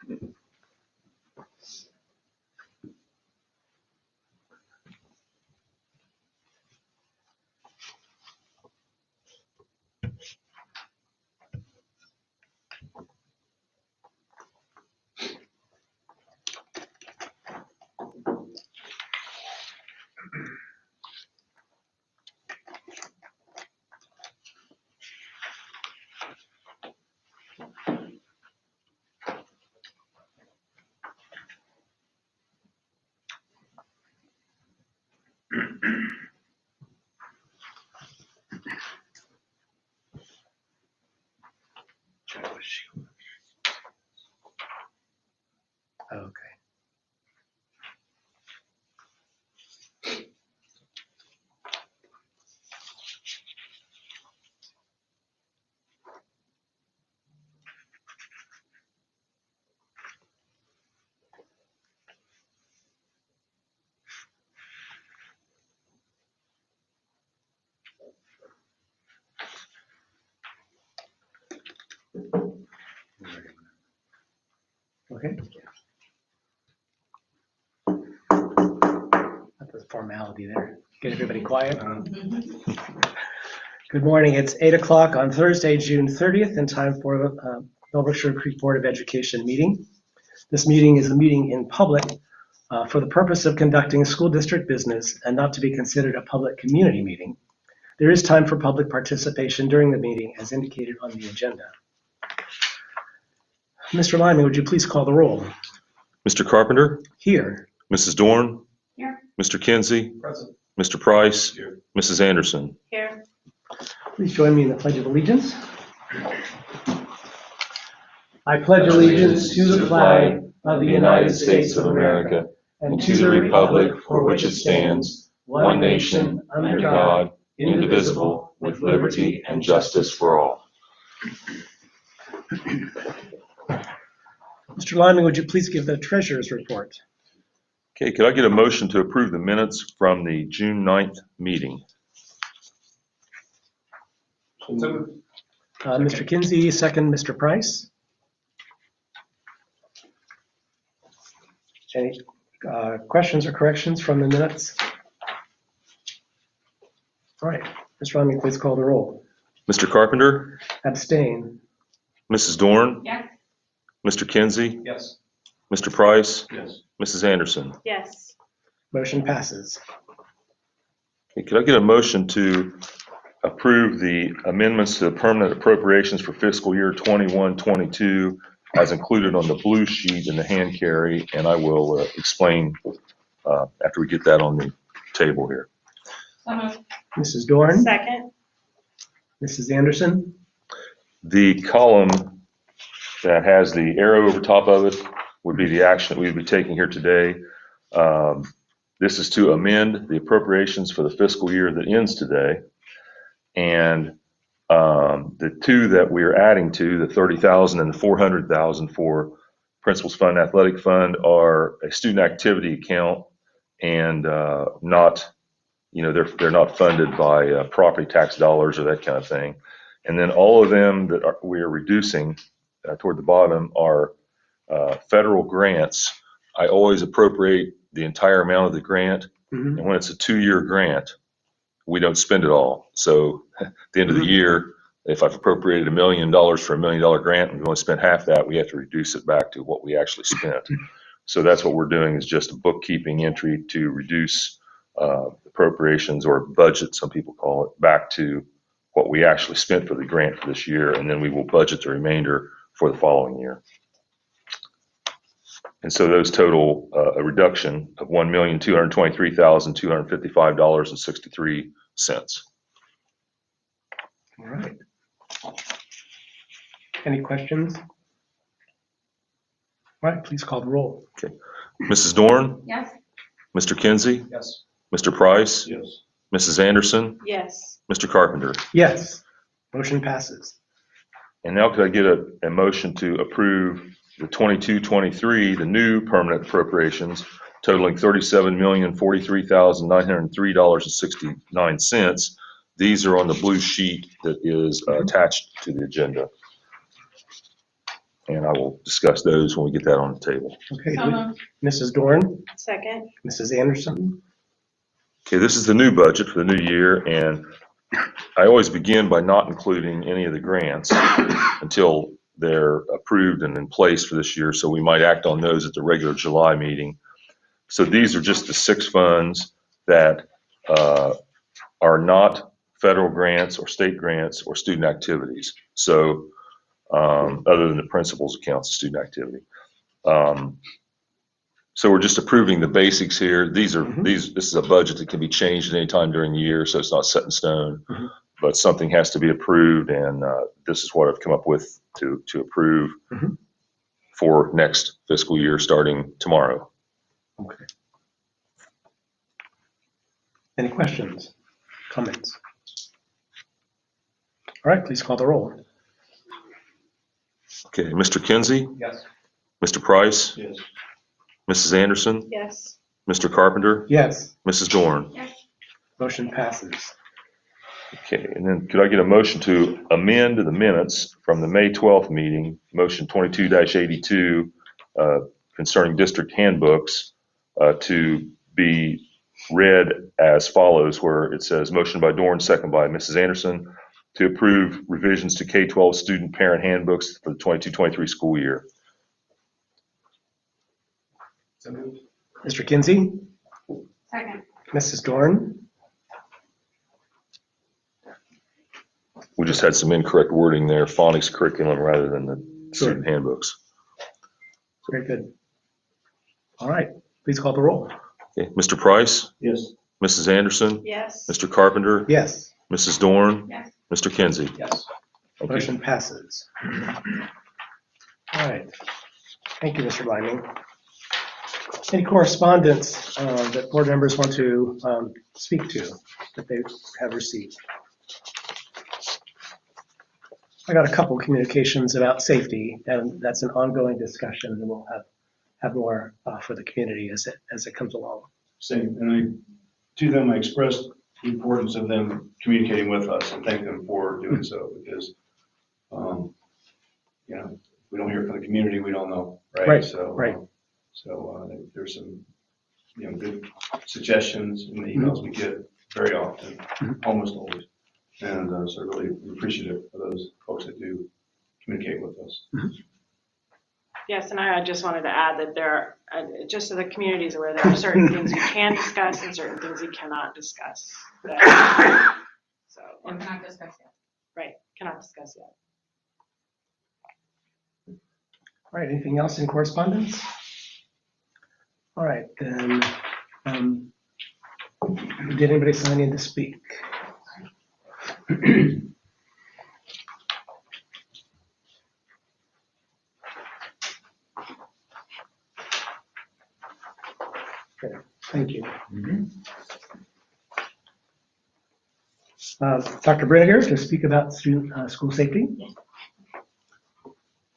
Okay. Okay. That was formality there. Get everybody quiet. Good morning. It's 8 o'clock on Thursday, June 30th, and time for the Bellbrook-Sugarcreek Board of Education meeting. This meeting is a meeting in public for the purpose of conducting school district business and not to be considered a public community meeting. There is time for public participation during the meeting as indicated on the agenda. Mr. Lyman, would you please call the roll? Mr. Carpenter? Here. Mrs. Dorn? Here. Mr. Kinsey? Present. Mr. Price? Here. Mrs. Anderson? Here. Please join me in the Pledge of Allegiance. I pledge allegiance to the flag of the United States of America and to the republic for which it stands, one nation, under God, indivisible, with liberty and justice for all. Mr. Lyman, would you please give the treasurer's report? Okay, could I get a motion to approve the minutes from the June 9th meeting? Mr. Kinsey, second. Mr. Price. Any questions or corrections from the minutes? All right, Mr. Lyman, please call the roll. Mr. Carpenter? Abstain. Mrs. Dorn? Yes. Mr. Kinsey? Yes. Mr. Price? Yes. Mrs. Anderson? Yes. Motion passes. Okay, could I get a motion to approve the amendments to the permanent appropriations for fiscal year 21-22 as included on the blue sheet in the hand carry, and I will explain after we get that on the table here. Mrs. Dorn. Second. Mrs. Anderson. The column that has the arrow over top of it would be the action that we would be taking here today. This is to amend the appropriations for the fiscal year that ends today. And the two that we're adding to, the $30,000 and the $400,000 for Principals Fund, Athletic Fund, are a student activity account and not, they're not funded by property tax dollars or that kind of thing. And then all of them that we are reducing toward the bottom are federal grants. I always appropriate the entire amount of the grant, and when it's a 2-year grant, we don't spend it all. So at the end of the year, if I've appropriated $1 million for $1 million grant and we only spent half that, we have to reduce it back to what we actually spent. So that's what we're doing, is just a bookkeeping entry to reduce appropriations, or budget, some people call it, back to what we actually spent for the grant for this year, and then we will budget the remainder for the following year. And so those total a reduction of $1,223,255.63. All right. Any questions? All right, please call the roll. Okay. Mrs. Dorn? Yes. Mr. Kinsey? Yes. Mr. Price? Yes. Mrs. Anderson? Yes. Mr. Carpenter? Yes. Motion passes. And now could I get a motion to approve the 22-23, the new permanent appropriations totaling $37,043,903.69. These are on the blue sheet that is attached to the agenda. and I will discuss those when we get that on the table. Okay, Mrs. Dorn, Second. Mrs. Anderson. Okay, this is the new budget for the new year, and I always begin by not including any of the grants until they're approved and in place for this year, so we might act on those at the regular July meeting. So these are just the 6 funds that are not federal grants or state grants or student activities. So other than the principal's accounts of student activity. So we're just approving the basics here. This is a budget that can be changed at any time during the year, so it's not set in stone. But something has to be approved, and this is what I've come up with to approve for next fiscal year starting tomorrow. Okay. Any questions, comments? All right, please call the roll. Okay, Mr. Kinsey? Yes. Mr. Price? Yes. Mrs. Anderson? Yes. Mr. Carpenter? Yes. Mrs. Dorn? Yes. Motion passes. Okay, and then could I get a motion to amend the minutes from the May 12th meeting, motion 22-82, concerning district handbooks, to be read as follows, where it says motion by Dorn, second by Mrs. Anderson, to approve revisions to K-12 student parent handbooks for the 22-23 school year. Mr. Kinsey, Second. Mrs. Dorn. We just had some incorrect wording there, phonics curriculum rather than the student handbooks. Very good. All right, please call the roll. Okay, Mr. Price? Yes. Mrs. Anderson? Yes. Mr. Carpenter? Yes. Mrs. Dorn? Yes. Mr. Kinsey? Yes. Thank you. Motion passes. All right. Thank you, Mr. Lyman. Any correspondence that board members want to speak to that they have received? I got a couple communications about safety, and that's an ongoing discussion, and we'll have more for the community as it comes along. Same, and to them, I expressed the importance of them communicating with us and thank them for doing so, because, if we don't hear from the community, we don't know, right? Right, So, right. There's some, good suggestions in the emails we get very often, almost always. And so really appreciative of those folks that do communicate with us. Yes, and I just wanted to add that there are, just so the community is aware, there are certain things you can discuss and certain things you cannot discuss. So, Or cannot discuss yet. right, cannot discuss yet. All right, anything else in correspondence? All right, then, did anybody sign in to speak? Okay, thank you. Dr. Brinegar to speak about student school safety.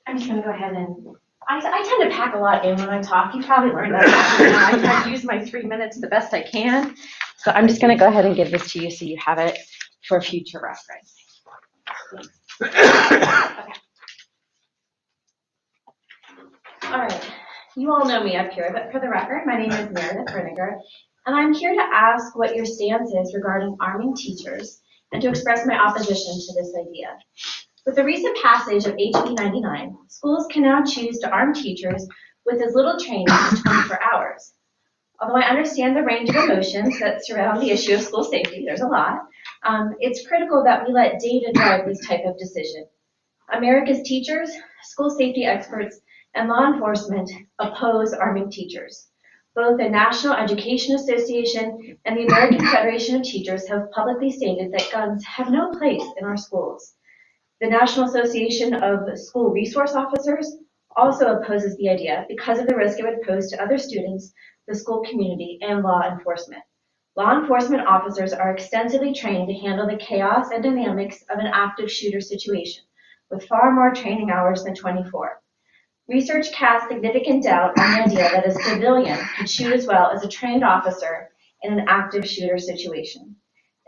I'm just gonna go ahead and, I tend to pack a lot in when I talk. You probably learned that. I try to use my 3 minutes the best I can. So I'm just gonna go ahead and give this to you so you have it for future reference. Okay. All right, you all know me up here, but for the record, my name is Meredith Brinegar, and I'm here to ask what your stance is regarding arming teachers and to express my opposition to this idea. With the recent passage of HB 99, schools can now choose to arm teachers with as little training as 24 hours. Although I understand the range of emotions that surround the issue of school safety, there's a lot, it's critical that we let data drive this type of decision. America's teachers, school safety experts, and law enforcement oppose arming teachers. Both the National Education Association and the American Federation of Teachers have publicly stated that guns have no place in our schools. The National Association of School Resource Officers also opposes the idea because of the risk it would pose to other students, the school community, and law enforcement. Law enforcement officers are extensively trained to handle the chaos and dynamics of an active shooter situation, with far more training hours than 24. Research casts significant doubt on the idea that a civilian could shoot as well as a trained officer in an active shooter situation.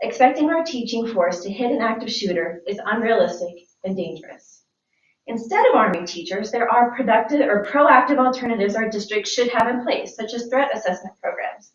Expecting our teaching force to hit an active shooter is unrealistic and dangerous. Instead of arming teachers, there are productive or proactive alternatives our district should have in place, such as threat assessment programs.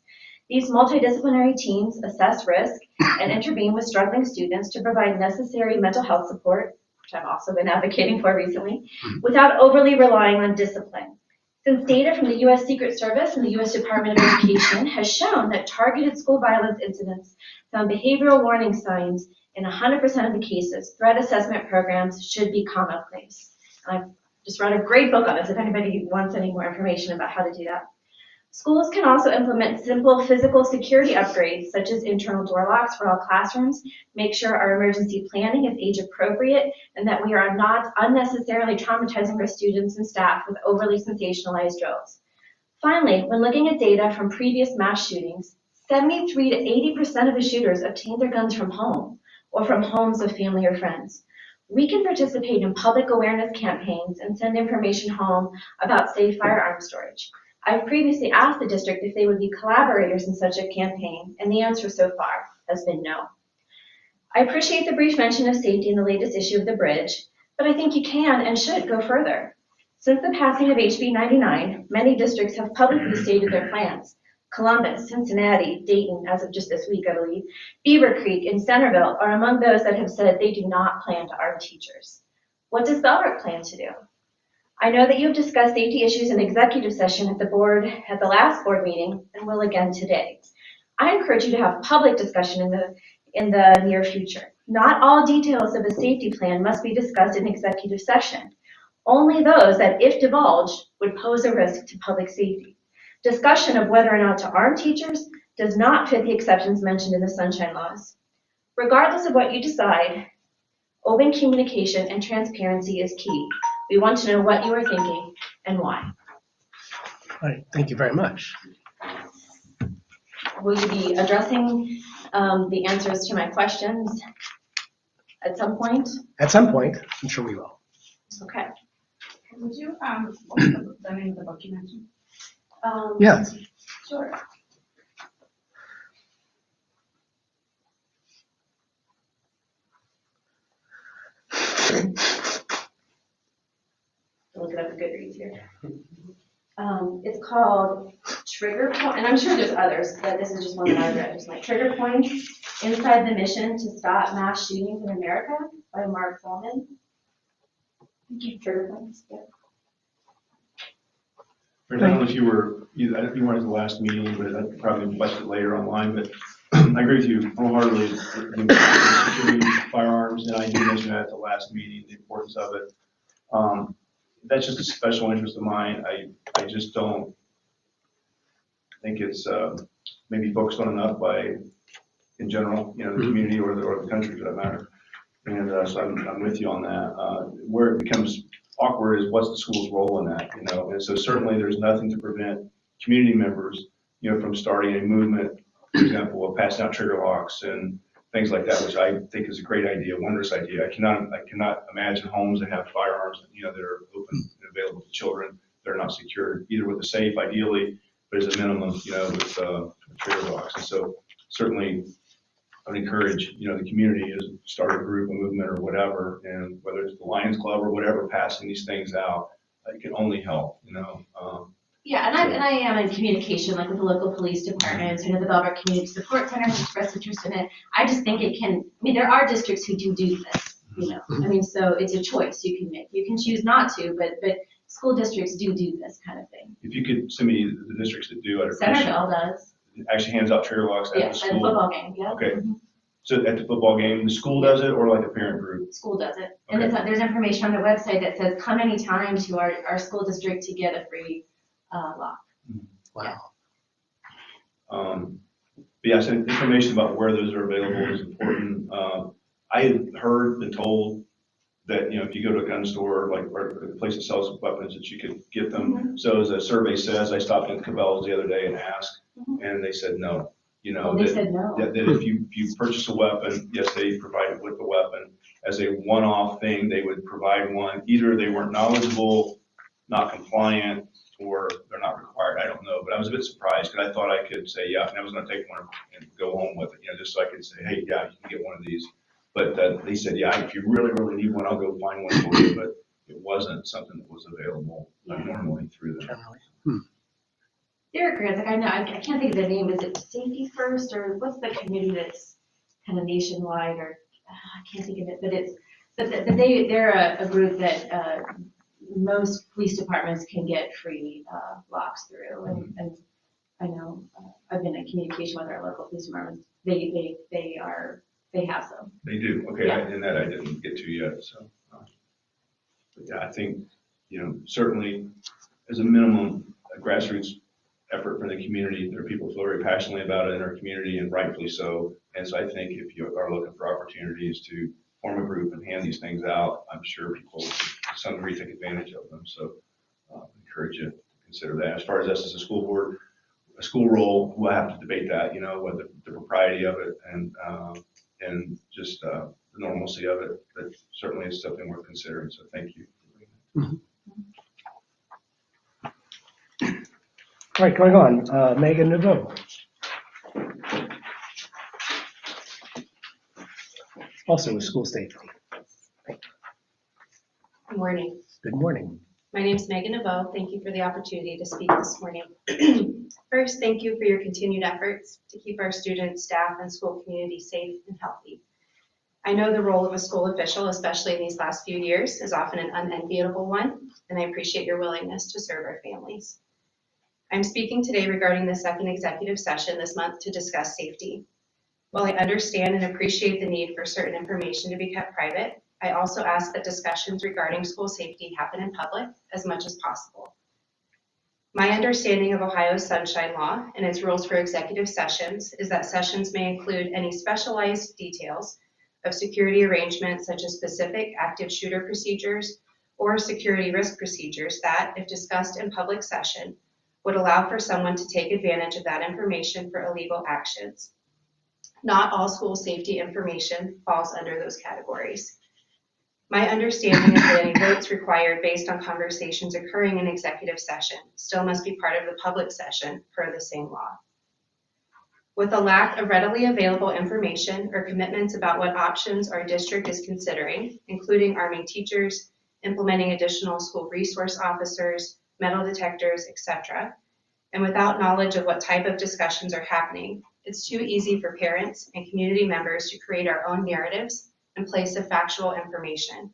These multidisciplinary teams assess risk and intervene with struggling students to provide necessary mental health support, which I've also been advocating for recently, without overly relying on discipline. Since data from the U.S. Secret Service and the U.S. Department of Education has shown that targeted school violence incidents found behavioral warning signs in 100% of the cases, threat assessment programs should be commonplace. I've just read a great book on this if anybody wants any more information about how to do that. Schools can also implement simple physical security upgrades, such as internal door locks for all classrooms, make sure our emergency planning is age appropriate, and that we are not unnecessarily traumatizing our students and staff with overly sensationalized drills. Finally, when looking at data from previous mass shootings, 73 to 80% of the shooters obtained their guns from home or from homes of family or friends. We can participate in public awareness campaigns and send information home about safe firearm storage. I've previously asked the district if they would be collaborators in such a campaign, and the answer so far has been no. I appreciate the brief mention of safety in the latest issue of The Bridge, but I think you can and should go further. Since the passing of HB 99, many districts have publicly stated their plans. Columbus, Cincinnati, Dayton, as of just this week, I believe, Beaver Creek, and Centerville are among those that have said they do not plan to arm teachers. What does Bellbrook plan to do? I know that you have discussed safety issues in executive session at the last board meeting and will again today. I encourage you to have public discussion in the near future. Not all details of a safety plan must be discussed in executive session. Only those that, if divulged, would pose a risk to public safety. Discussion of whether or not to arm teachers does not fit the exceptions mentioned in the Sunshine Laws. Regardless of what you decide, open communication and transparency is key. We want to know what you are thinking and why. All right, thank you very much. Will you be addressing the answers to my questions at some point? At some point, I'm sure we will. Okay. Would you, what's the name of the book you mentioned? Yes. Sure. Look it up in Goodreads here. It's called Trigger Point, and I'm sure there's others, but this is just one that I read. It's like Trigger Points Inside the Mission to Stop Mass Shootings in America by Mark Fallman. Trigger Points, yeah. I don't know if you were, I don't know if you weren't at the last meeting, but I probably watched it later online, but I agree with you wholeheartedly. Securing firearms, and I did mention that at the last meeting, the importance of it. That's just a special interest of mine. I just don't think it's maybe focused on enough in general, the community or the country for that matter. And so I'm with you on that. Where it becomes awkward is what's the school's role in that, And so certainly there's nothing to prevent community members, from starting a movement, for example, of passing out trigger locks and things like that, which I think is a great idea, a wondrous idea. I cannot imagine homes that have firearms, that are open and available to children. They're not secured, either with a safe, ideally, but as a minimum, with trigger locks. And so certainly I would encourage, the community to start a group, a movement, or whatever, and whether it's the Lions Club or whatever, passing these things out, it can only help, Yeah, and I am in communication, like with the local police departments, the Bellbrook Community Support Center has expressed interest in it. I just think there are districts who do this, so it's a choice you can make. You can choose not to, but school districts do this kind of thing. If you could send me the districts that do, I'd appreciate it. Centerville does. It actually hands out trigger locks at the school. At the football game, yeah. Okay. So at the football game, the school does it, or like a parent group? School does it. And Okay. there's information on the website that says, come anytime to our school district to get a free lock. Wow. But yeah, so information about where those are available is important. I had heard and told that, if you go to a gun store, or a place that sells weapons, that you could get them. Mm-hmm. So as a survey says, I stopped in Cabela's the other day and asked, and they said no. They said no. That if you purchase a weapon, yes, they provide it with the weapon. As a one-off thing, they would provide one. Either they weren't knowledgeable, not compliant, or they're not required. I don't know, but I was a bit surprised because I thought I could say, yeah, and I was going to take one and go home with it, just so I could say, hey, yeah, you can get one of these. But they said, yeah, if you really, really need one, I'll go find one for you. But it wasn't something that was available normally through them. Generally. There are grants, like I know, I can't think of the name, is it Safety First, or what's the committee that's kind of nationwide, or, I can't think of it, but they're a group that, most police departments can get free, locks through, and I know, I've been in communication with our local police departments, they have some. They do, okay, Yeah. and that I didn't get to yet, so. But yeah, I think, certainly as a minimum, a grassroots effort from the community. There are people who feel very passionately about it in our community, and rightfully so. And so I think if you are looking for opportunities to form a group and hand these things out, I'm sure people will to some degree take advantage of them. So encourage you to consider that. As far as us as a school board, a school role, we'll have to debate that, what the propriety of it and just the normalcy of it. But certainly it's something worth considering. So thank you. Mhm. All right, going on, Megan Naveau. Also with school safety. Good morning. Good morning. My name is Megan Naveau. Thank you for the opportunity to speak this morning. First, thank you for your continued efforts to keep our students, staff, and school community safe and healthy. I know the role of a school official, especially in these last few years, is often an unenviable one, and I appreciate your willingness to serve our families. I'm speaking today regarding the second executive session this month to discuss safety. While I understand and appreciate the need for certain information to be kept private, I also ask that discussions regarding school safety happen in public as much as possible. My understanding of Ohio's Sunshine Law and its rules for executive sessions is that sessions may include any specialized details of security arrangements such as specific active shooter procedures or security risk procedures that, if discussed in public session, would allow for someone to take advantage of that information for illegal actions. Not all school safety information falls under those categories. My understanding is that any votes required based on conversations occurring in executive session still must be part of the public session per the same law. With a lack of readily available information or commitments about what options our district is considering, including arming teachers, implementing additional school resource officers, metal detectors, etc., and without knowledge of what type of discussions are happening, it's too easy for parents and community members to create our own narratives in place of factual information.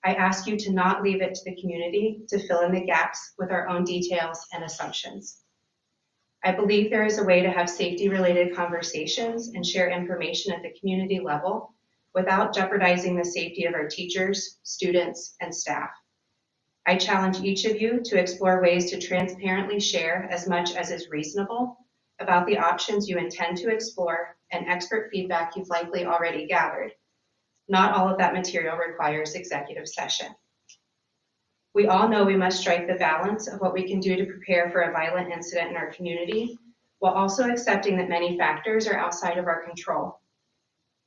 I ask you to not leave it to the community to fill in the gaps with our own details and assumptions. I believe there is a way to have safety-related conversations and share information at the community level without jeopardizing the safety of our teachers, students, and staff. I challenge each of you to explore ways to transparently share as much as is reasonable about the options you intend to explore and expert feedback you've likely already gathered. Not all of that material requires executive session. We all know we must strike the balance of what we can do to prepare for a violent incident in our community, while also accepting that many factors are outside of our control.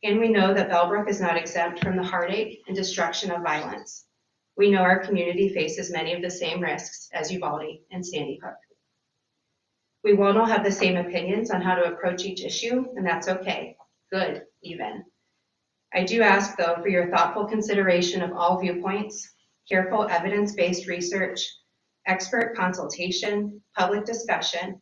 And we know that Bellbrook is not exempt from the heartache and destruction of violence. We know our community faces many of the same risks as Uvalde and Sandy Hook. We won't all have the same opinions on how to approach each issue, and that's okay, good even. I do ask, though, for your thoughtful consideration of all viewpoints, careful evidence-based research, expert consultation, public discussion,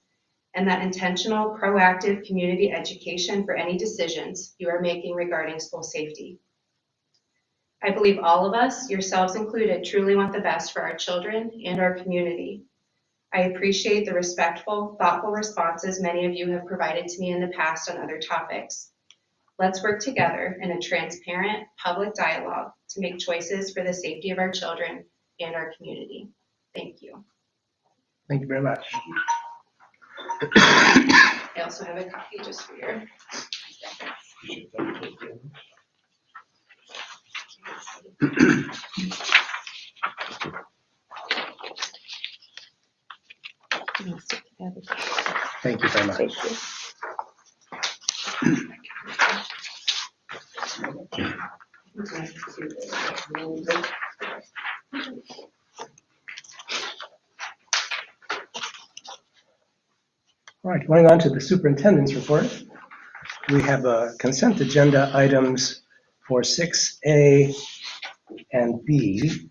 and that intentional, proactive community education for any decisions you are making regarding school safety. I believe all of us, yourselves included, truly want the best for our children and our community. I appreciate the respectful, thoughtful responses many of you have provided to me in the past on other topics. Let's work together in a transparent, public dialogue to make choices for the safety of our children and our community. Thank you. Thank you very much. I also have a copy just for your reference. Thank you very much. All right, going on to the superintendent's report. We have consent agenda items for 6A and B.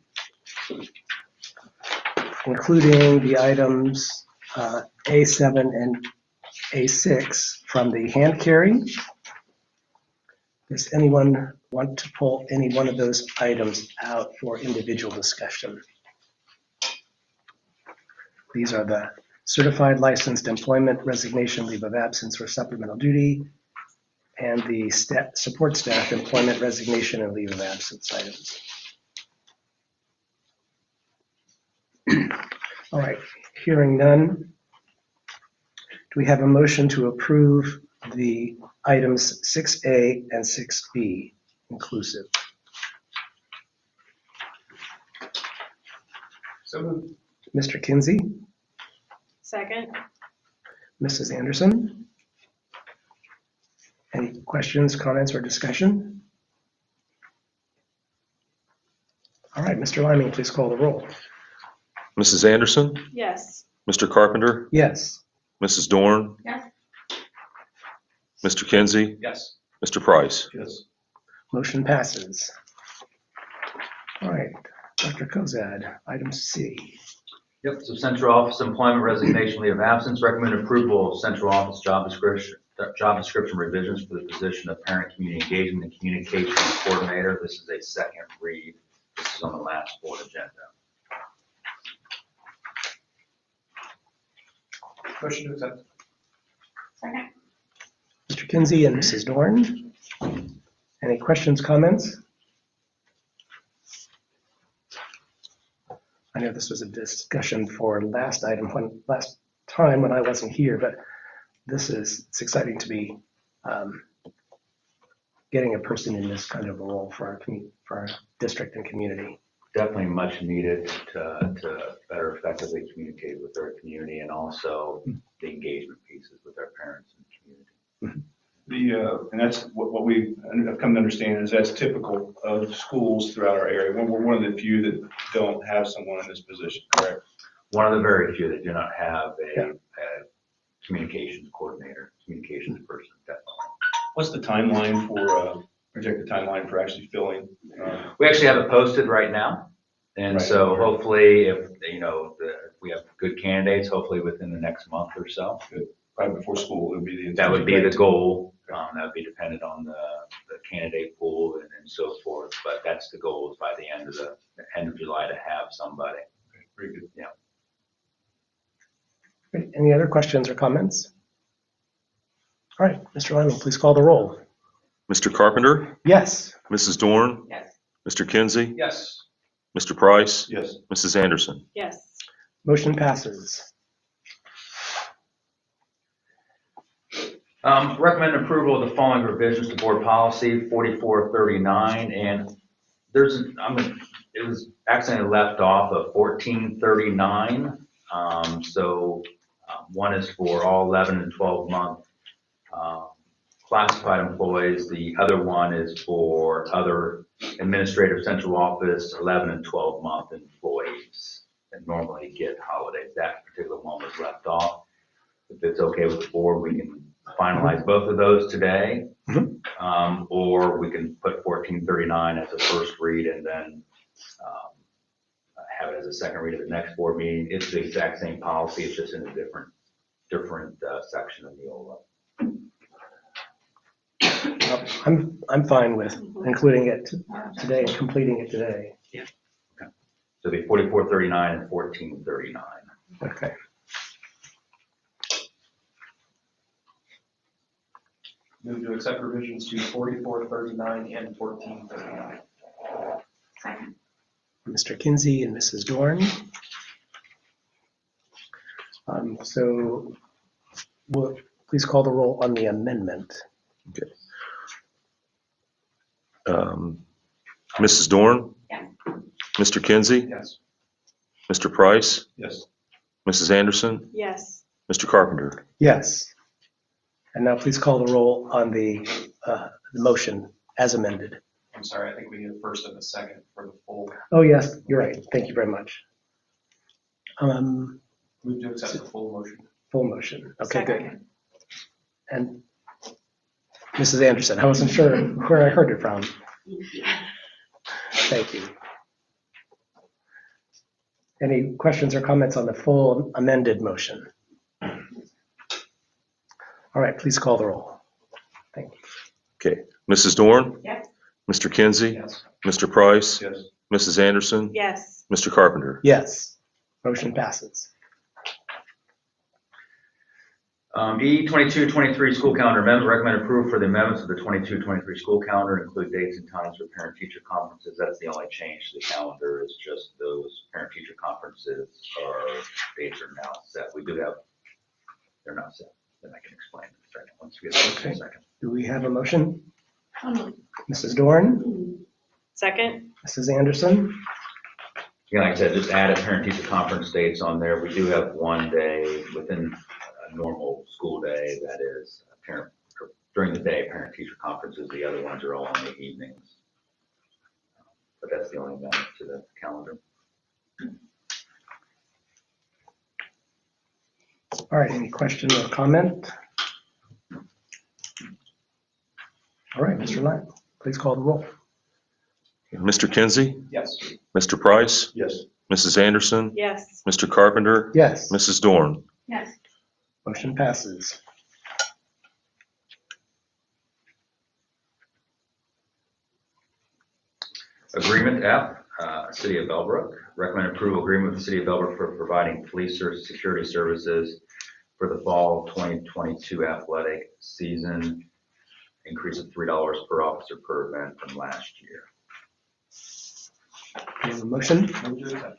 including the items A7 and A6 from the hand carry. Does anyone want to pull any one of those items out for individual discussion? These are the certified licensed employment resignation leave of absence or supplemental duty, and the support staff employment resignation and leave of absence items. All right, hearing none, do we have a motion to approve the items 6A and 6B inclusive? So moved. Mr. Kinsey, Second? Mrs. Anderson? Any questions, comments, or discussion? All right, Mr. Liming, please call the roll. Mrs. Anderson, Yes. Mr. Carpenter, Yes. Mrs. Dorn, Yes. Mr. Kinsey, Yes. Mr. Price. Yes. Motion passes. All right, Dr. Kozad, item C. Yep, so central office employment resignation leave of absence, recommend approval of central office job description revisions for the position of parent community engagement and communications coordinator. This is a second read. This is on the last board agenda. Motion to accept. Second. Mr. Kinsey and Mrs. Dorn. Any questions, comments? I know this was a discussion for last time when I wasn't here, but it's exciting to be getting a person in this kind of a role for our district and community. Definitely much needed to better effectively communicate with our community and also the engagement pieces with our parents and community. And that's what we have come to understand is that's typical of schools throughout our area. We're one of the few that don't have someone in this position, correct? One of the very few that do not have a communications coordinator, communications person, definitely. What's the timeline for, projected timeline for actually filling? We actually have it posted right now. And Right. so hopefully if, we have good candidates, hopefully within the next month or so. Right before school, it would be the. That would be the goal. That would be dependent on the candidate pool and so forth. But that's the goal, is by the end of July to have somebody. Okay, very good. Yeah. Great. Any other questions or comments? All right, Mr. Lyman, please call the roll. Mr. Carpenter, Yes. Mrs. Dorn, Yes. Mr. Kinsey, Yes. Mr. Price, Yes. Mrs. Anderson. Yes. Motion passes. Recommend approval of the following revisions to board policy 4439, and it was accidentally left off of 1439. One is for all 11 and 12 month classified employees. The other one is for other administrative central office 11 and 12 month employees that normally get holidays. That particular one was left off. If it's okay with the board, we can finalize both of those today, or we can put 1439 as a first read and then have it as a second read at the next board meeting. It's the exact same policy, it's just in a different section of Neola. I'm fine with including it today and completing it today. Yeah. Okay. So it'll be 4439 and 1439. Okay. Move to accept revisions to 4439 and 1439. Second. Mr. Kinsey and Mrs. Dorn. So please call the roll on the amendment. Okay. Mrs. Dorn, Yes. Mr. Kinsey, Yes. Mr. Price, Yes. Mrs. Anderson, Yes. Mr. Carpenter. Yes. And now please call the roll on the motion as amended. I'm sorry, I think we need a first and a second for the full. Oh, yes, you're right. Thank you very much. Move to accept the full motion. Full motion. Okay, good. Second. And Mrs. Anderson, I wasn't sure where I heard it from. Thank you. Any questions or comments on the full amended motion? All right, please call the roll. Thank you. Okay, Mrs. Dorn? Yes. Mr. Kinsey? Yes. Mr. Price? Yes. Mrs. Anderson? Yes. Mr. Carpenter? Yes, motion passes. E 22-23 school calendar amendment, recommend approval for the amendments of the 22-23 school calendar, include dates and times for parent-teacher conferences. That's the only change to the calendar, is just those parent-teacher conferences dates are now set. We do have, they're not set, then I can explain in a second, once we get to Okay. a second. Do we have a motion? Um, Mrs. Dorn, Second? Mrs. Anderson? Yeah, like I said, just added parent-teacher conference dates on there. We do have one day within a normal school day that is parent, or during the day, parent-teacher conferences. The other ones are all in the evenings. But that's the only amendment to the calendar. All right, any question or comment? All right, Mr. Knight, please call the roll. Mr. Kinsey? Yes. Mr. Price? Yes. Mrs. Anderson? Yes. Mr. Carpenter? Yes, Mrs. Dorn? Yes. motion passes. Agreement F, City of Bellbrook. Recommend approval agreement with the City of Bellbrook for providing police security services for the fall 2022 athletic season. Increase of $3 per officer per event from last year. We have a motion. Move to accept.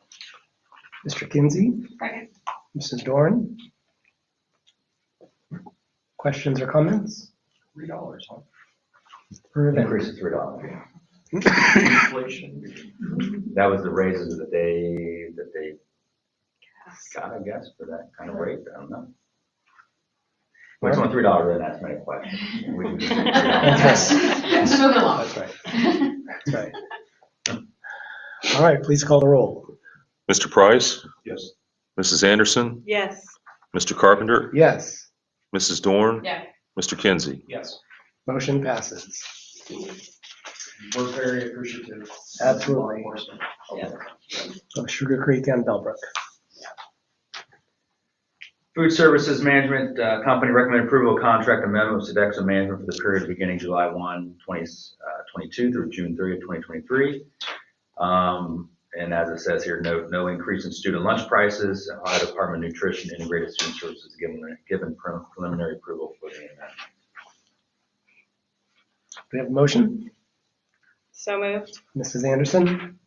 Mr. Kinsey, Second. Mrs. Dorn? Questions or comments? $3, huh? Per event. Increase of $3. Inflation. That was the raises of the day that they got, I guess, for that kind of rate. I don't know. When it's only $3, then that's many questions. We can just say $3. Yes. Move along. That's right. That's right. All right, please call the roll. Mr. Price? Yes. Mrs. Anderson? Yes. Mr. Carpenter? Yes, Mrs. Dorn? Yeah. Mr. Kinsey? Yes. motion passes. We're very appreciative. Absolutely. Law enforcement. Of Sugar Creek and Bellbrook. Food Services Management Company recommend approval of contract amendment with Sodexo Management for the period beginning July 1, 2022 through June 30, 2023. And as it says here, no increase in student lunch prices. Ohio Department of Nutrition Integrated Student Services given preliminary approval for the amendment. We have a motion. So moved. Mrs. Anderson?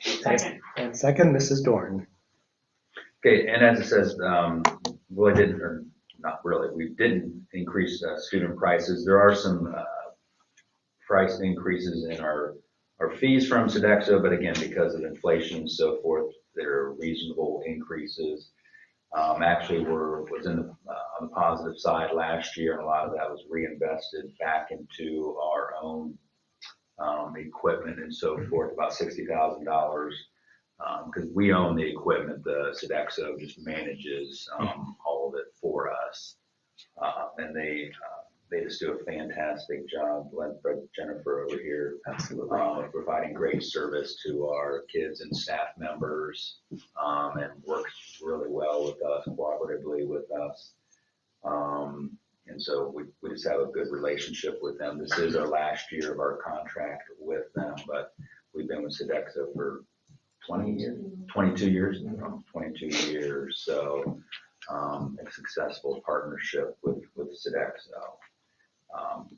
Second. And second, Mrs. Dorn. Okay, and as it says, really didn't, or not really, we didn't increase student prices. There are some price increases in our fees from Sodexo, but again, because of inflation and so forth, they're reasonable increases. Actually, was on the positive side last year, and a lot of that was reinvested back into our own equipment and so forth, about $60,000. Because we own the equipment, the Sodexo just manages all of it for us. And they just do a fantastic job, Jennifer over here, Absolutely. providing great service to our kids and staff members, and works really well with us, cooperatively with us. And so we just have a good relationship with them. This is our last year of our contract with them, but we've been with Sodexo for 22 years. So a successful partnership with Sodexo.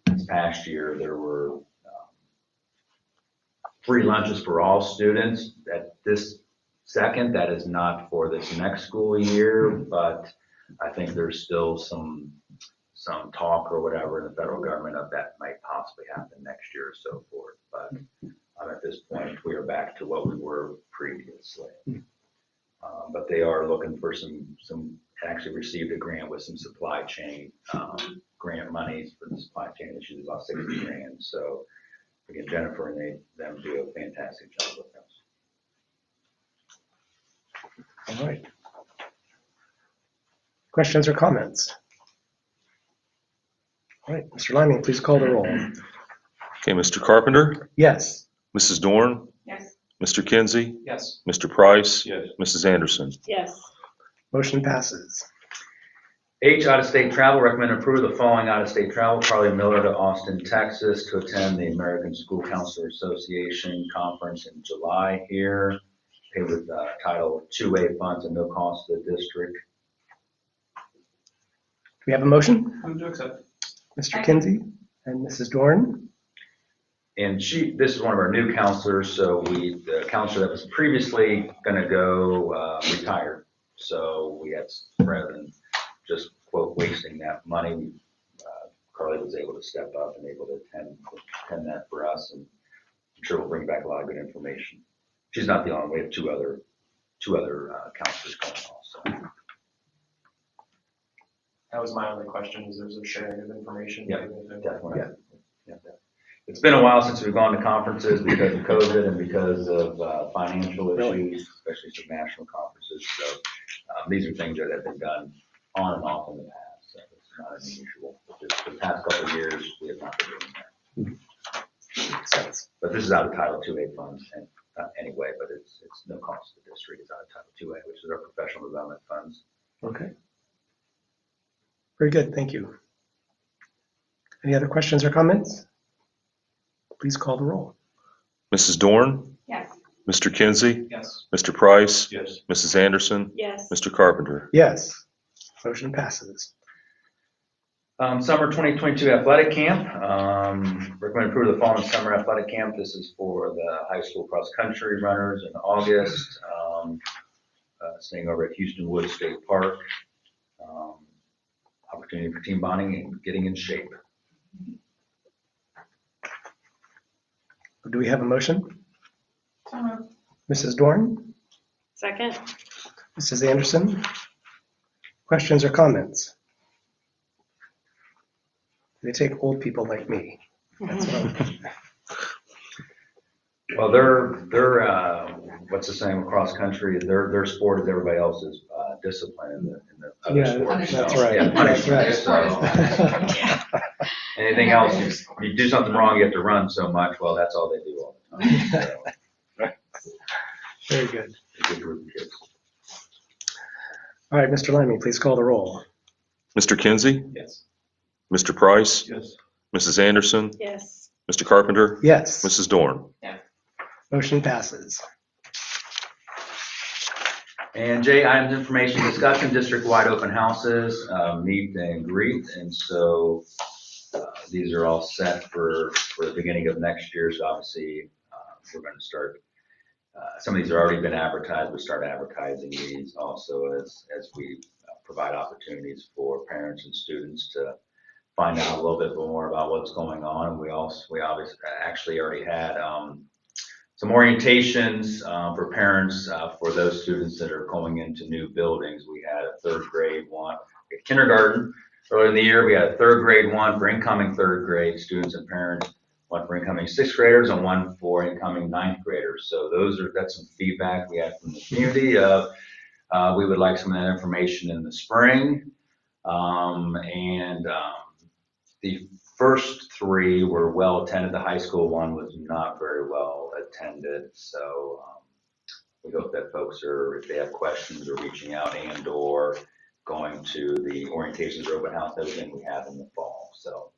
This past year, there were free lunches for all students. At this second, that is not for this next school year, but I think there's still some talk or whatever in the federal government of that might possibly happen next year or so forth. But at this point, we are back to what we were previously. But they are looking for some actually received a grant with some supply chain grant monies for the supply chain issues, about $60,000. So again, Jennifer and them do a fantastic job with us. All right. Questions or comments? All right, Mr. Liming, please call the roll. Okay, Mr. Carpenter? Yes, Mrs. Dorn, Yes. Mr. Kinsey, Yes. Mr. Price, Yes. Mrs. Anderson. Yes. Motion passes. H, out-of-state travel, recommend approval of the following out-of-state travel. Carly Miller to Austin, Texas to attend the American School Counselor Association Conference in July here. Paid with Title II-A funds and no cost to the district. Do we have a motion? Move to accept. Mr. Kinsey and Mrs. Dorn. And this is one of our new counselors, so the counselor that was previously gonna go retired. So we had, rather than just quote wasting that money, Carly was able to step up and able to attend that for us, and I'm sure we'll bring back a lot of good information. She's not the only one. We have two other counselors going also. That was my only question, is there's a sharing of information. Yeah, definitely. Yeah. It's been a while since we've gone to conferences because of COVID and because of financial issues, especially some national conferences. So these are things that have been done on and off in the past. So it's not unusual. Just for the past couple of years, we have not been doing that. Makes sense. But this is out of Title II-A funds and anyway, but it's no cost to the district. It's out of Title II-A, which is our professional development funds. Okay. Very good, thank you. Any other questions or comments? Please call the roll. Mrs. Dorn, Yes. Mr. Kinsey, Yes. Mr. Price, Yes. Mrs. Anderson, Yes. Mr. Carpenter. Yes. Motion passes. Summer 2022 athletic camp. Recommend approval of the following summer athletic camp. This is for the high school cross country runners in August. Staying over at Houston Woods State Park. Opportunity for team bonding and getting in shape. Do we have a motion? So moved. Mrs. Dorn, Second? Mrs. Anderson? Questions or comments? They take old people like me. That's what I'm- Well, they're what's the saying, cross country, their sport is everybody else's discipline in the other Yeah, sports. that's So, right. yeah, That's punishment. right. So, anything else, you do something wrong, you have to run so much. Well, that's all they do all the time. So, Very good. it's a good group of kids. All right, Mr. Liming, please call the roll. Mr. Kinsey, Yes. Mr. Price, Yes. Mrs. Anderson, Yes. Mr. Carpenter, Yes. Mrs. Dorn. Motion passes. And J, items information discussion, district-wide open houses, meet and greet. And so these are all set for the beginning of next year. So obviously we're going to start, some of these have already been advertised. We start advertising these also as we provide opportunities for parents and students to find out a little bit more about what's going on. We obviously actually already had some orientations for parents for those students that are going into new buildings. We had a third grade one, kindergarten earlier in the year. We had a third grade one for incoming third grade students and parents, one for incoming sixth graders, and one for incoming ninth graders. So that's some feedback we had from the community of we would like some of that information in the spring. The first three were well attended. The high school one was not very well attended. So we hope that folks if they have questions, are reaching out and or going to the orientations or open house, everything we have in the fall. So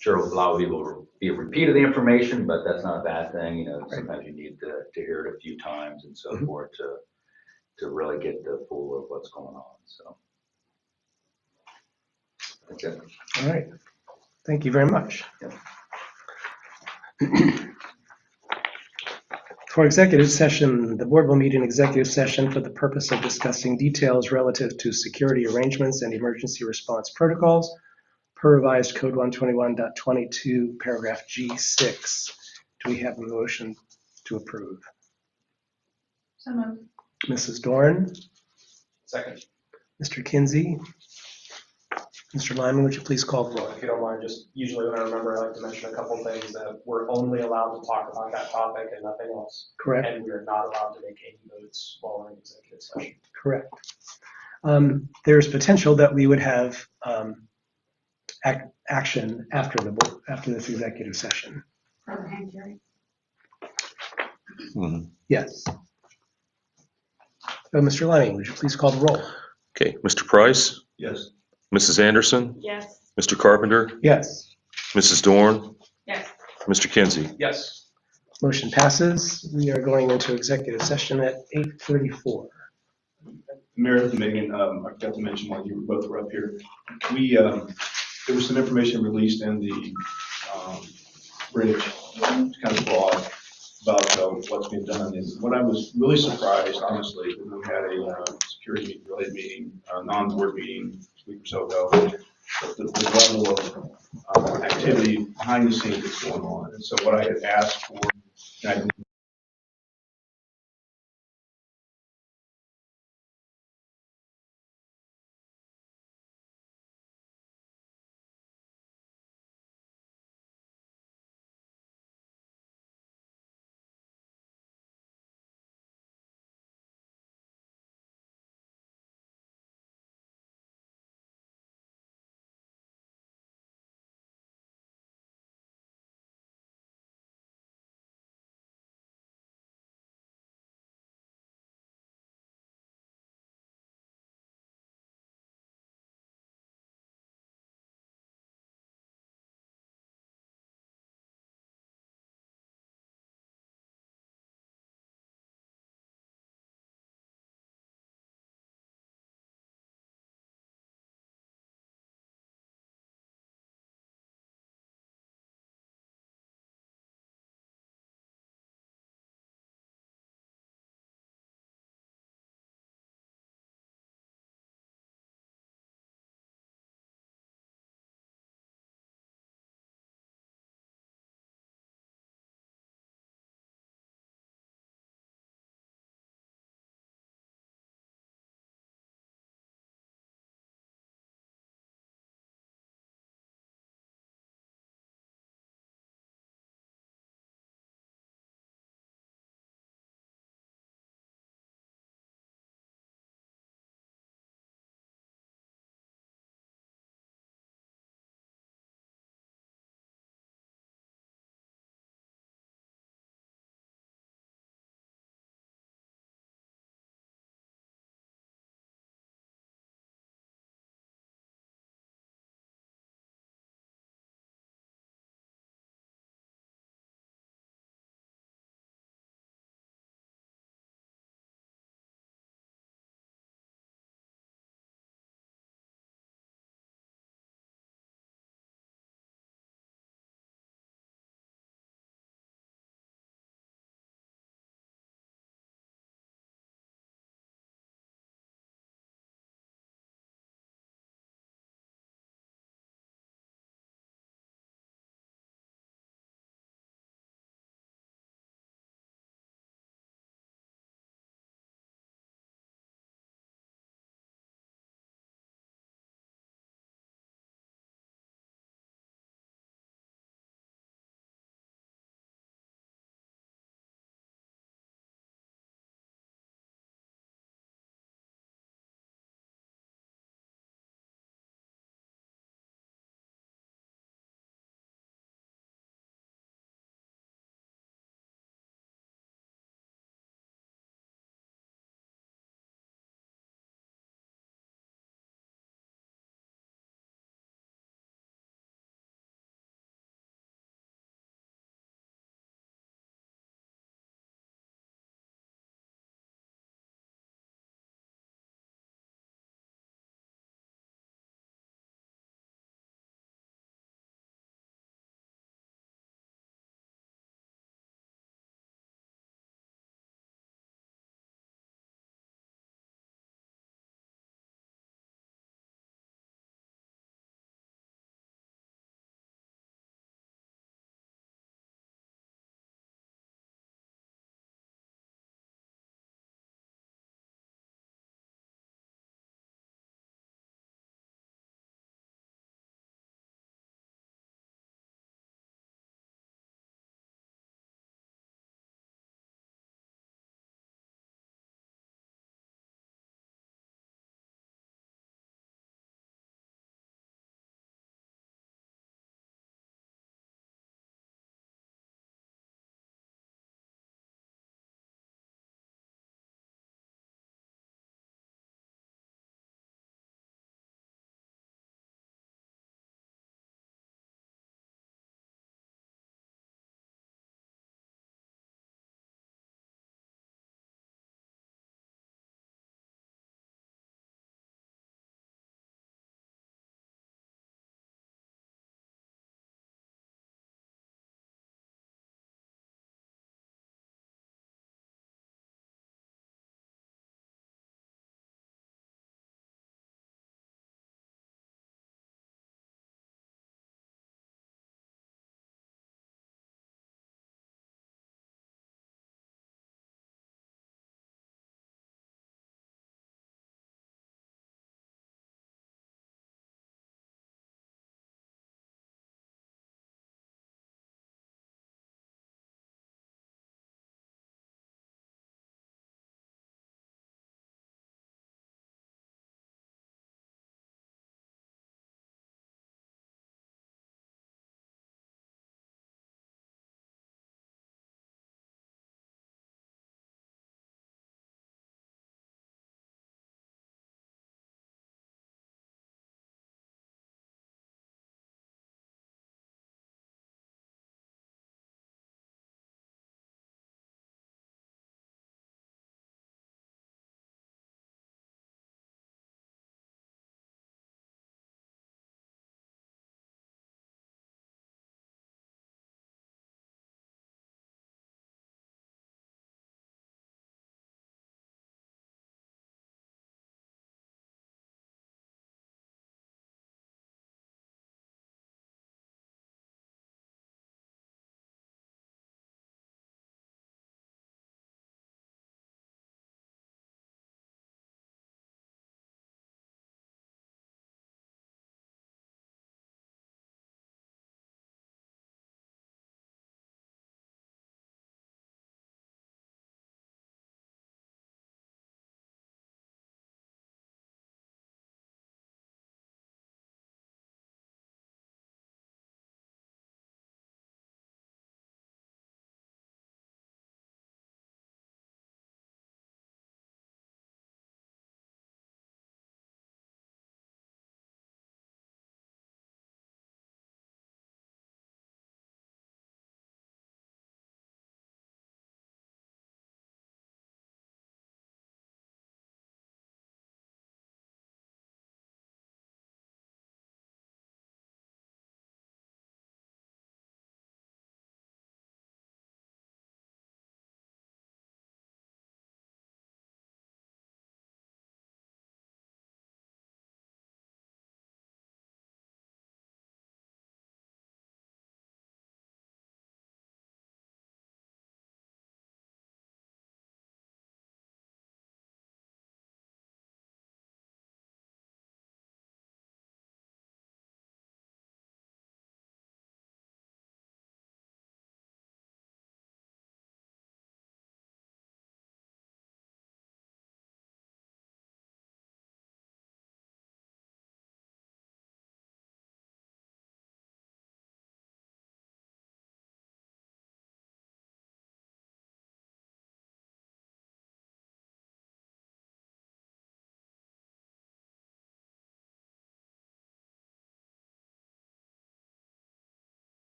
sure, a lot of people will be a repeat of the information, but that's not a bad thing. You know, sometimes you need to hear it a few times and so forth to really get the full of what's going on. So that's it. All right. Thank you very much. Yep. For executive session, the board will meet in executive session for the purpose of discussing details relative to security arrangements and emergency response protocols per revised code 121.22 paragraph G6. Do we have a motion to approve? So moved. Mrs. Dorn, Second. Mr. Kinsey, Mr. Lyman, would you please call the roll? If you don't mind, just usually when I remember, I like to mention a couple things that we're only allowed to talk about that topic and nothing else. Correct? And we are not allowed to make any votes while we're in executive session. Correct. There's potential that we would have action after this executive session. For the hang jury. Yes. Mr. Lemming, would you please call the roll? Okay, Mr. Price, Yes. Mrs. Anderson, Yes. Mr. Carpenter, Yes. Mrs. Dorn, Yes. Mr. Kinsey. Yes. Motion passes. We are going into executive session at 8:34. Meredith and Megan, I forgot to mention while you both were up here, there was some information released in the bridge, kind of broad, about what's being done. And what I was really surprised, honestly, when we had a security related meeting, non-board meeting a week or so ago, the level of activity behind the scenes that's going on. And so what I had asked for, and I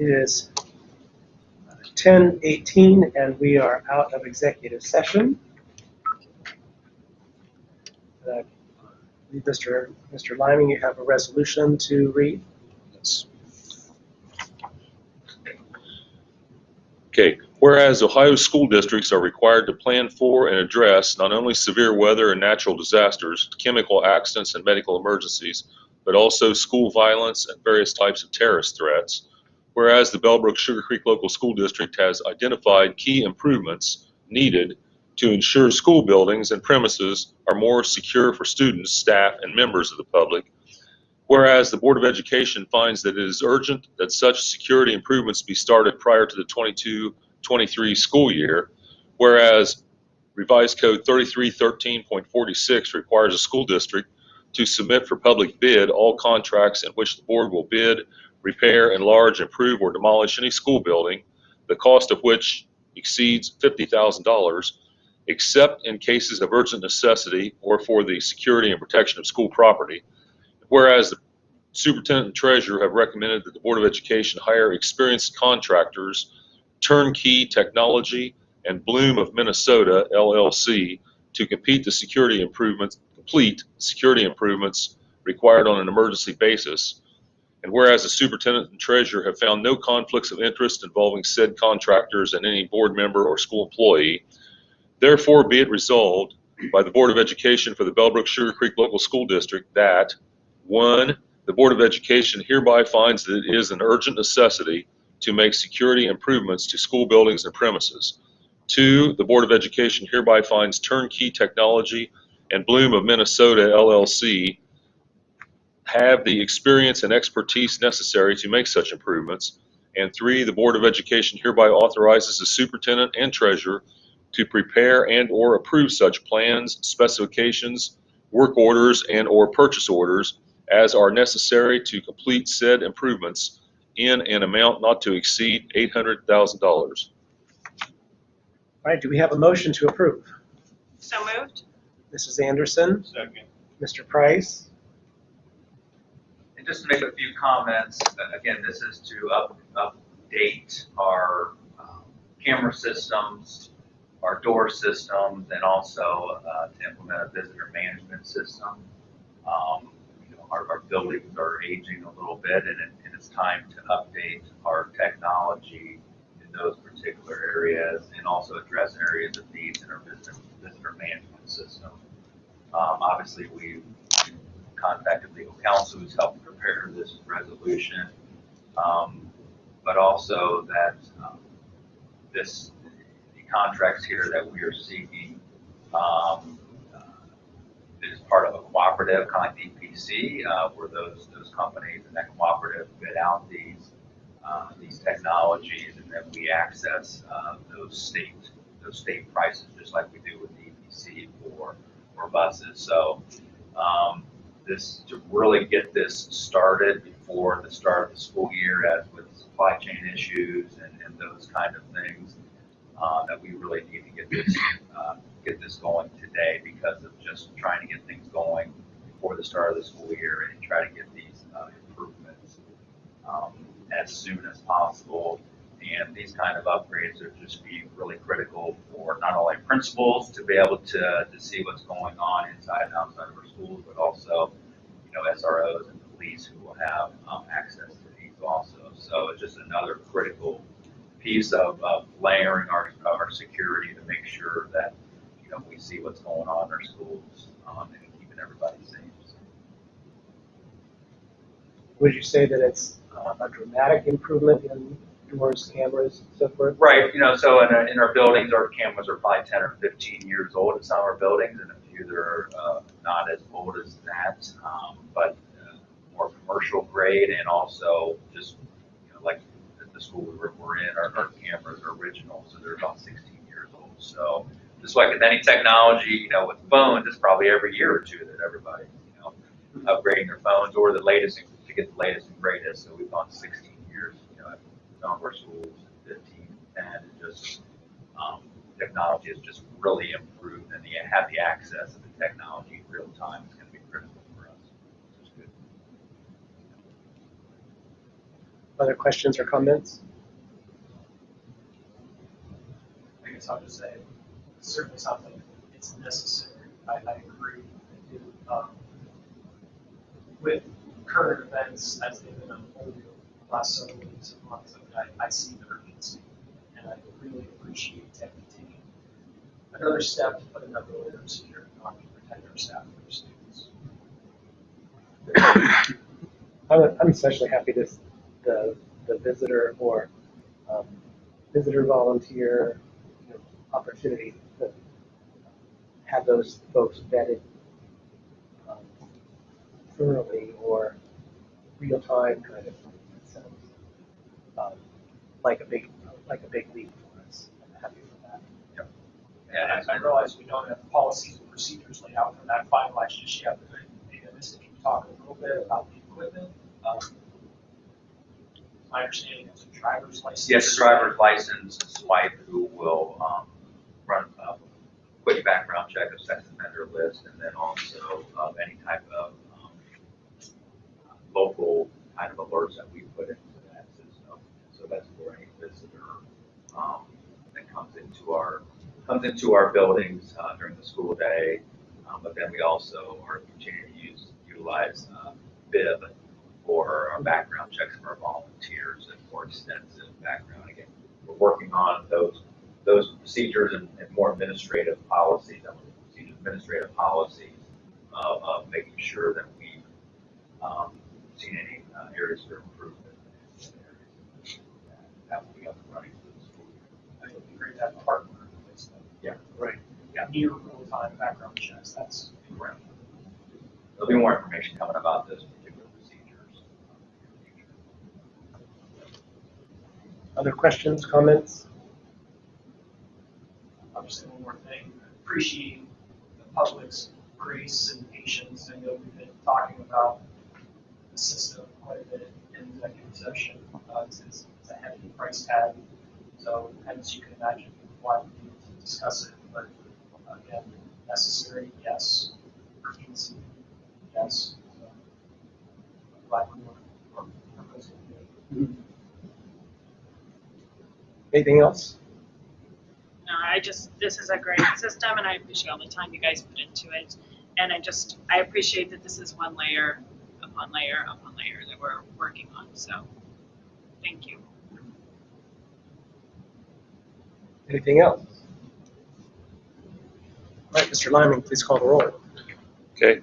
It is 10:18 and we are out of executive session. Mr. Liming, you have a resolution to read. Yes. Okay, whereas Ohio school districts are required to plan for and address not only severe weather and natural disasters, chemical accidents and medical emergencies, but also school violence and various types of terrorist threats. Whereas the Bellbrook-Sugarcreek Local School District has identified key improvements needed to ensure school buildings and premises are more secure for students, staff, and members of the public. Whereas the Board of Education finds that it is urgent that such security improvements be started prior to the 22-23 school year. Whereas Revised Code 3313.46 requires a school district to submit for public bid all contracts in which the board will bid, repair, enlarge, improve, or demolish any school building, the cost of which exceeds $50,000, except in cases of urgent necessity or for the security and protection of school property. Whereas the Superintendent and Treasurer have recommended that the Board of Education hire experienced contractors, Turnkey Technology and Bloom of Minnesota, LLC, to complete security improvements required on an emergency basis. And whereas the Superintendent and Treasurer have found no conflicts of interest involving said contractors and any board member or school employee, therefore be it resolved by the Board of Education for the Bellbrook-Sugarcreek Local School District that 1, the Board of Education hereby finds that it is an urgent necessity to make security improvements to school buildings and premises. 2, the Board of Education hereby finds Turnkey Technology and Bloom of Minnesota, LLC have the experience and expertise necessary to make such improvements. And 3, the Board of Education hereby authorizes the Superintendent and Treasurer to prepare and or approve such plans, specifications, work orders, and or purchase orders as are necessary to complete said improvements in an amount not to exceed $800,000. All right, do we have a motion to approve? So moved? Mrs. Anderson, Second. Mr. Price. And just to make a few comments, again, this is to update our camera systems, our door systems, and also to implement a visitor management system. Our buildings are aging a little bit, and it's time to update our technology in those particular areas and also address areas of needs in our visitor management system. Obviously, we've contacted legal counsel who's helped prepare this resolution, but also that the contracts here that we are seeking is part of a cooperative, kind of like DPC, where those companies and that cooperative bid out these technologies, and then we access those state prices, just like we do with DPC for buses. So this to really get this started before the start of the school year, as with supply chain issues and those kind of things, that we really need to get this going today, because of just trying to get things going before the start of the school year and try to get these improvements as soon as possible. And these kind of upgrades are just being really critical for not only principals to be able to see what's going on inside and outside of our schools, but also, SROs and police who will have access to these also. So it's just another critical piece of layering our security to make sure that we see what's going on in our schools and keeping everybody safe. So. Would you say that it's a dramatic improvement in doors, cameras, so forth? Right. So in our buildings, our cameras are probably 10 or 15 years old in some of our buildings, and a few that are not as old as that, but more commercial grade, and also just like the school we're in, our cameras are original, so they're about 16 years old. So just like with any technology, with phones, it's probably every year or two that everybody's, upgrading their phones or the latest to get the latest and greatest. So we've gone 16 years, at some of our schools, 15, and just technology has just really improved, and you have the access to the technology in real time is going to be critical for us. Which is good. Other questions or comments? I guess I'll just say, it's certainly something, it's necessary. I agree with you. With current events as they've been unfolding the last several weeks and months, I see the urgency. And I really appreciate Tech taking another step to put another layer of security on to protect our staff and our students. I'm especially happy this the visitor or visitor volunteer opportunity to have those folks vetted thoroughly or real time kind of sounds like a big leap for us. I'm happy for that. And I realize we don't have policies and procedures laid out for that finalized just yet, but maybe I missed if you talk a little bit about the equipment. My understanding is a driver's license. Yes, a driver's license, swipe who will run a quick background check of sex offender list, and then also any type of local kind of alerts that we put into that system. So that's for any visitor that comes into our buildings during the school day. But then we also are continuing to utilize BIB for our background checks for our volunteers and more extensive background. Again, we're working on those procedures and more administrative policies. Administrative policies of making sure that we've seen any areas for improvement. That will be up and running for the school year. I think it'd be great to have a partner in place. Yeah. Right. Yeah, near real-time background checks, that's incredible. There'll be more information coming about those particular procedures. Other questions, comments? I'll just say one more thing, appreciating the public's grace and patience. I know we've been talking about the system quite a bit in executive session. It's a heavy price tag, so as you can imagine, why we need to discuss it. But again, necessary, yes. Urgency, yes. So, glad we're proposing it. Anything else? No, this is a great system, and I appreciate all the time you guys put into it. And I appreciate that this is one layer upon layer upon layer that we're working on. So, thank you. Anything else? All right, Mr. Lyman, please call the roll. Okay.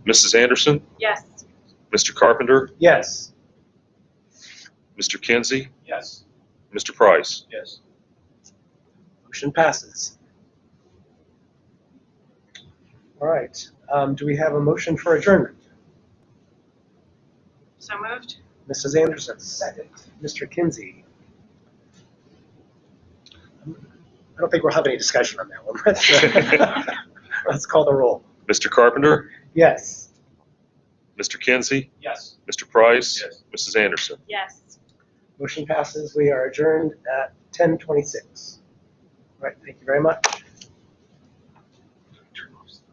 Mrs. Anderson, Yes. Mr. Carpenter, Yes. Mr. Kinsey, Yes. Mr. Price. Yes. Motion passes. All right. Do we have a motion for adjournment? So moved. Mrs. Anderson, second. Mr. Kinsey. I don't think we'll have any discussion on that one. Let's call the roll. Mr. Carpenter, Yes. Mr. Kinsey, Yes. Mr. Price, Yes. Mrs. Anderson. Yes. Motion passes. We are adjourned at 10:26. All right. Thank you very much. Turn off stuff.